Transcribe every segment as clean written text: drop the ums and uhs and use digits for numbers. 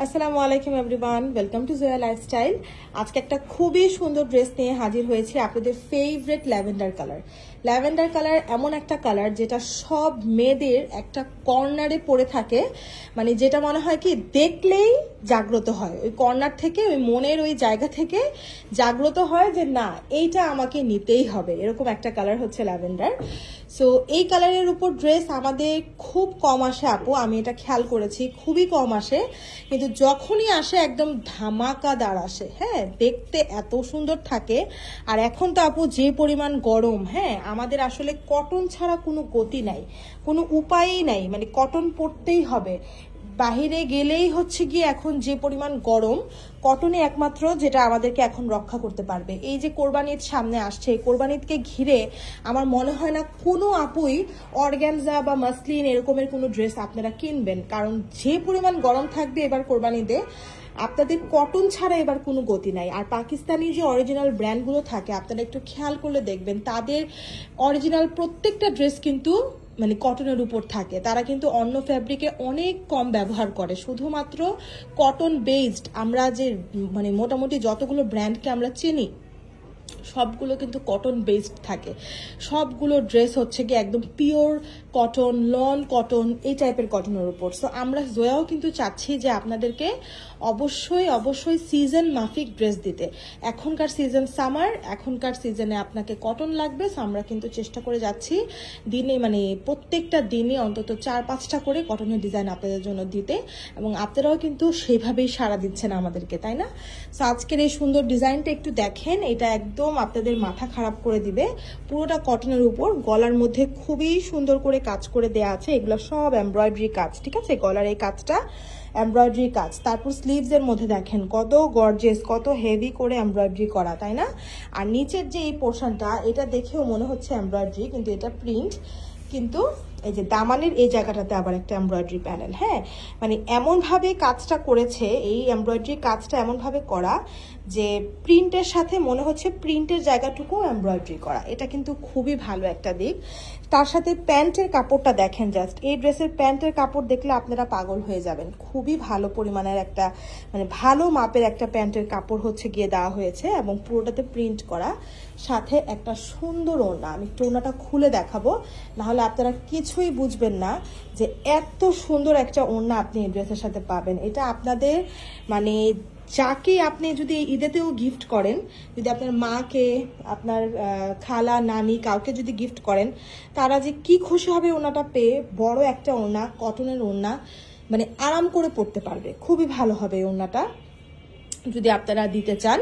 আসসালামু আলাইকুম everyone, welcome to Zoya lifestyle. আজকে একটা খুবই সুন্দর ড্রেস নিয়ে হাজির হয়েছি। আপনাদের favourite lavender colour. Lavender colour এমন একটা কালার যেটা সব মেয়েদের একটা কর্নারে পড়ে থাকে, মানে যেটা মনে হয় কি দেখলেই জাগ্রত হয়, ওই কর্নার থেকে, ওই মনের ওই জায়গা থেকে জাগ্রত হয় যে না, এইটা আমাকে নিতেই হবে, এরকম একটা কালার হচ্ছে ল্যাভেন্ডার। সো এই কালারের উপর ড্রেস আমাদের খুব কম আসে আপু, আমি এটা খেয়াল করেছি, খুবই কম আসে, কিন্তু যখনই আসে একদম ধামাকাদার আসে। হ্যাঁ, দেখতে এত সুন্দর থাকে। আর এখন তো আপু যে পরিমাণ গরম, হ্যাঁ, আমাদের আসলে কটন ছাড়া কোনো গতি নাই, কোনো উপায়ই নাই, মানে কটন পরতেই হবে। বাহিরে গেলেই হচ্ছে গিয়ে এখন যে পরিমাণ গরম, কটনে একমাত্র যেটা আমাদেরকে এখন রক্ষা করতে পারবে। এই যে কোরবানি ঈদ সামনে আসছে, কোরবানি ঈদকে ঘিরে আমার মনে হয় না কোনো আপুই অর্গানজা বা মাসলিন এরকমের কোনো ড্রেস আপনারা কিনবেন, কারণ যে পরিমাণ গরম থাকবে এবার কোরবানি ঈদে, আপনাদের কটন ছাড়া এবার কোনো গতি নাই। আর পাকিস্তানি যে অরিজিনাল ব্র্যান্ডগুলো থাকে আপনারা একটু খেয়াল করলে দেখবেন, তাদের অরিজিনাল প্রত্যেকটা ড্রেস কিন্তু মানে কটনের উপর থাকে। তারা কিন্তু অন্য ফ্যাব্রিকে অনেক কম ব্যবহার করে, শুধুমাত্র কটন বেসড। আমরা যে মানে মোটামুটি যতগুলো ব্র্যান্ডকে আমরা চিনি সবগুলো কিন্তু কটন বেসড থাকে। সবগুলো ড্রেস হচ্ছে কি একদম পিওর কটন, লন কটন, এই টাইপের কটনের উপর। সো আমরা জয়াও কিন্তু চাচ্ছি যে আপনাদেরকে অবশ্যই অবশ্যই সিজন মাফিক ড্রেস দিতে। এখনকার সিজন সামার, এখনকার সিজনে আপনাকে কটন লাগবে। সো আমরা কিন্তু চেষ্টা করে যাচ্ছি দিনে, মানে প্রত্যেকটা দিনে অন্তত 4-5টা করে কটনের ডিজাইন আপনাদের জন্য দিতে, এবং আপনারাও কিন্তু সেইভাবেই সাড়া দিচ্ছেন আমাদেরকে, তাই না? সো আজকের এই সুন্দর ডিজাইনটা একটু দেখেন, এটা একদম আপনাদের মাথা খারাপ করে দিবে। পুরোটা কটনের উপর, গলার মধ্যে খুবই সুন্দর করে কাজ করে দেয়া আছে, এগুলো সব এমব্রয়ডারি কাজ, ঠিক আছে? গলার এই কাজটা এমব্রয়ডারি কাজ। তারপর স্লিভস এর মধ্যে দেখেন কত গর্জিয়াস, কত হেভি করে এমব্রয়ডারি করা, তাই না? আর নিচের যে এই পোর্শনটা, এটা দেখেও মনে হচ্ছে এমব্রয়ডারি, কিন্তু এটা প্রিন্ট। কিন্তু এই যে দামানের এই জায়গাটাতে আবার একটা এমব্রয়ডারি প্যানেল। হ্যাঁ, মানে এমনভাবে কাজটা করেছে, এই এমব্রয়ডারি কাজটা এমনভাবে করা যে প্রিন্টের সাথে মনে হচ্ছে প্রিন্টের জায়গাটুকু এমব্রয়ডারি করা। এটা কিন্তু খুবই ভালো একটা দিক। তার সাথে প্যান্টের কাপড়টা দেখেন, জাস্ট এই ড্রেসের প্যান্টের কাপড় দেখলে আপনারা পাগল হয়ে যাবেন। খুবই ভালো পরিমাণের একটা, মানে ভালো মাপের একটা প্যান্টের কাপড় হচ্ছে গিয়ে দেওয়া হয়েছে, এবং পুরোটাতে প্রিন্ট করা, সাথে একটা সুন্দর ওড়না। আমি একটু ওড়নাটা খুলে দেখাবো, নাহলে আপনারা কিছুই বুঝবেন না যে এত সুন্দর একটা ওড়না আপনি এই ড্রেসের সাথে পাবেন। এটা আপনাদের মানে যাকে আপনি যদি ঈদেতেও গিফট করেন, যদি আপনার মাকে, আপনার খালা, নানি, কাউকে যদি গিফট করেন, তারা যে কি খুশি হবে ওড়নাটা পেয়ে। বড় একটা ওড়না, কটনের ওড়না, মানে আরাম করে পরতে পারবে। খুবই ভালো হবে এই ওড়নাটা। যদি আপনারা দিতে চান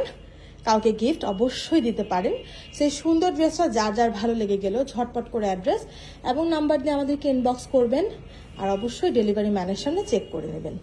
কাউকে গিফট, অবশ্যই দিতে পারেন। সেই সুন্দর ড্রেসটা যার যার ভালো লেগে গেল, ঝটপট করে অ্যাড্রেস এবং নাম্বার দিয়ে আমাদেরকে ইনবক্স করবেন, আর অবশ্যই ডেলিভারি ম্যানের সামনে চেক করে নেবেন।